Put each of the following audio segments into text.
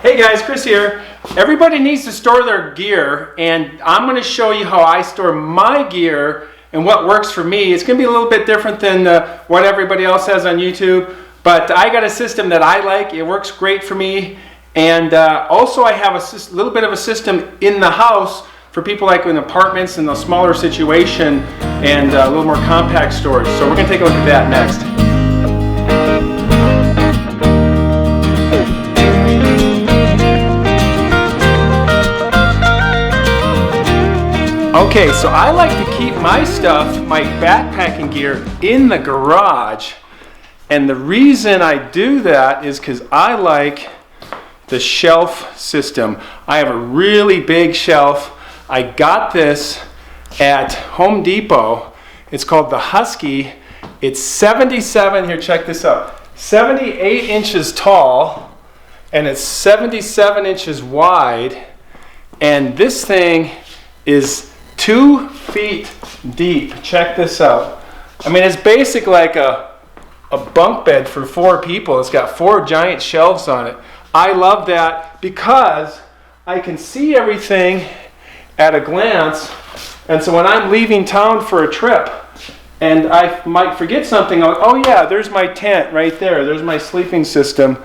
Hey guys, Chris here. Everybody needs to store their gear, and I'm going to show you how I store my gear and what works for me. It's going to be a little bit different than what everybody else has on YouTube, but I got a system that I like. It works great for me, and also I have a little bit of a system in the house for people like in apartments in a smaller situation and a little more compact storage. So we're going to take a look at that next. Okay, so I like to keep my stuff, my backpacking gear, in the garage. And the reason I do that is because I like the shelf system. I have a really big shelf. I got this at Home Depot. It's called the Husky. It's 77, here, check this out, 78 inches tall, and it's 77 inches wide. And this thing is 2 feet deep. Check this out. I mean, it's basically like a bunk bed for 4 people. It's got 4 giant shelves on it. I love that because I can see everything at a glance. And so when I'm leaving town for a trip and I might forget something, oh yeah, there's my tent right there. There's my sleeping system.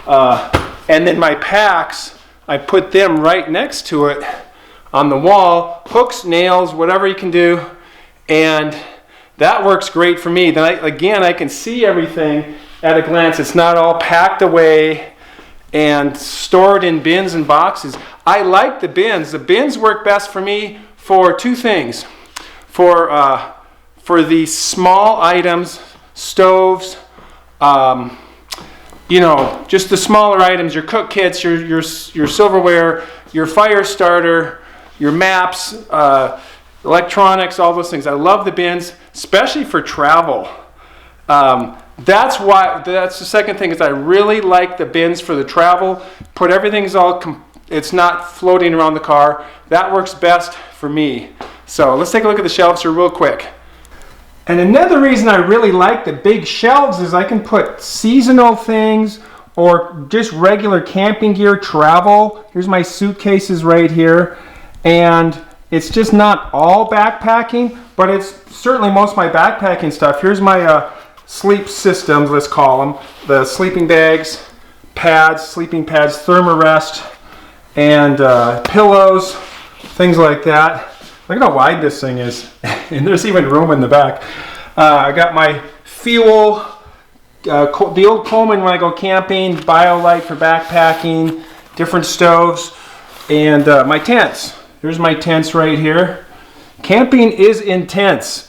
And then my packs, I put them right next to it on the wall, hooks, nails, whatever you can do, and that works great for me. Then I can see everything at a glance. It's not all packed away and stored in bins and boxes. I like the bins. The bins work best for me for 2 things. For the small items, stoves, just the smaller items, your cook kits, your silverware, your fire starter, your maps, electronics, all those things. I love the bins, especially for travel. That's the second thing is I really like the bins for the travel. Put everything's it's not floating around the car. That works best for me. So let's take a look at the shelves here real quick. And another reason I really like the big shelves is I can put seasonal things or just regular camping gear, travel. Here's my suitcases right here. And it's just not all backpacking, but it's certainly most of my backpacking stuff. Here's my sleep systems, let's call them. The sleeping bags, pads, sleeping pads, Thermarest, and pillows, things like that. Look at how wide this thing is. And there's even room in the back. I got my fuel, the old Coleman when I go camping, BioLite for backpacking, different stoves, and my tents. Here's my tents right here. Camping is intense.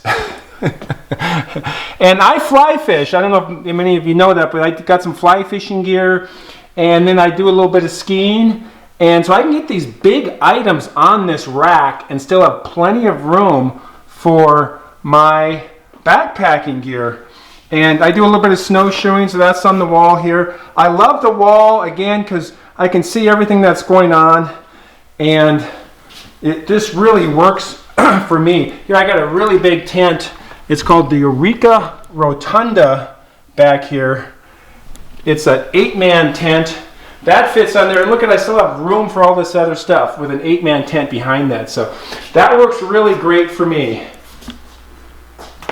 And I fly fish. I don't know if many of you know that, but I got some fly fishing gear, and then I do a little bit of skiing. And so I can get these big items on this rack and still have plenty of room for my backpacking gear. And I do a little bit of snowshoeing, so that's on the wall here. I love the wall, again, because I can see everything that's going on. And it just really works for me. Here I got a really big tent. It's called the Eureka Rotunda back here. It's an 8-man tent. That fits on there. And look at, I still have room for all this other stuff with an 8-man tent behind that. So that works really great for me.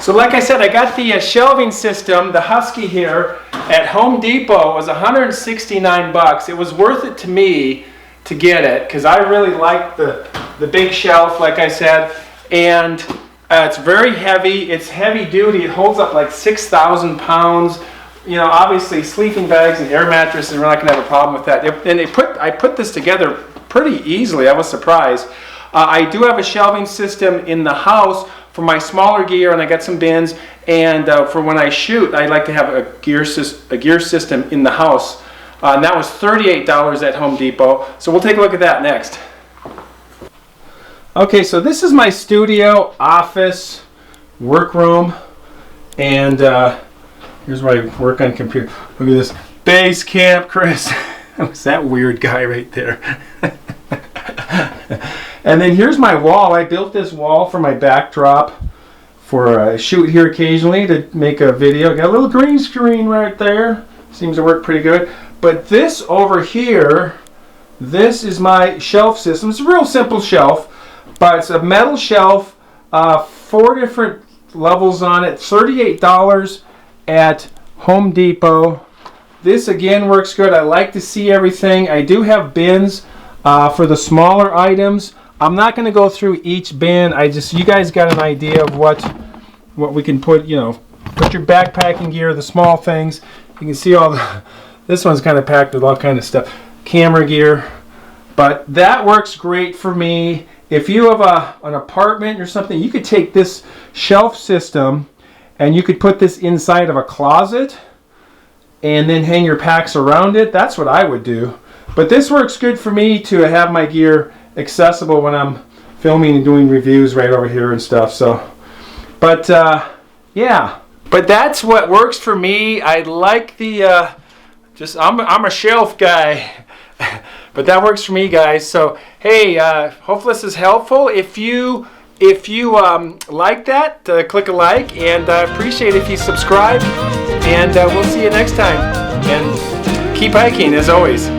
So like I said, I got the shelving system, the Husky here, at Home Depot. It was $169. It was worth it to me to get it because I really like the big shelf, like I said, and it's very heavy. It's heavy duty. It holds up like 6,000 pounds. You know, obviously sleeping bags and air mattresses, we're not going to have a problem with that. And I put this together pretty easily. I was surprised. I do have a shelving system in the house for my smaller gear, and I got some bins. And for when I shoot, I like to have a gear system in the house. And that was $38 at Home Depot. So we'll take a look at that next. Okay, so this is my studio, office, workroom, and here's where I work on computer. Look at this, base camp, Chris. Who's that weird guy right there? And then here's my wall. I built this wall for my backdrop for a shoot here occasionally to make a video. Got a little green screen right there. Seems to work pretty good. But this over here this is my shelf system. It's a real simple shelf, but it's a metal shelf, 4 different levels on it, $38 at Home Depot. This again works good. I like to see everything. I do have bins for the smaller items. I'm not going to go through each bin. You guys got an idea of what we can put, put your backpacking gear, the small things. You can see all the, this one's kind of packed with all kind of stuff. Camera gear. But that works great for me. If you have an apartment or something, you could take this shelf system and you could put this inside of a closet and then hang your packs around it. That's what I would do. But this works good for me to have my gear accessible when I'm filming and doing reviews right over here and stuff. So, but yeah. But that's what works for me. I like the I'm a shelf guy. But that works for me, guys. So hey, hopefully this is helpful. If you like that, click a like, and I appreciate it if you subscribe. And we'll see you next time. And keep hiking as always.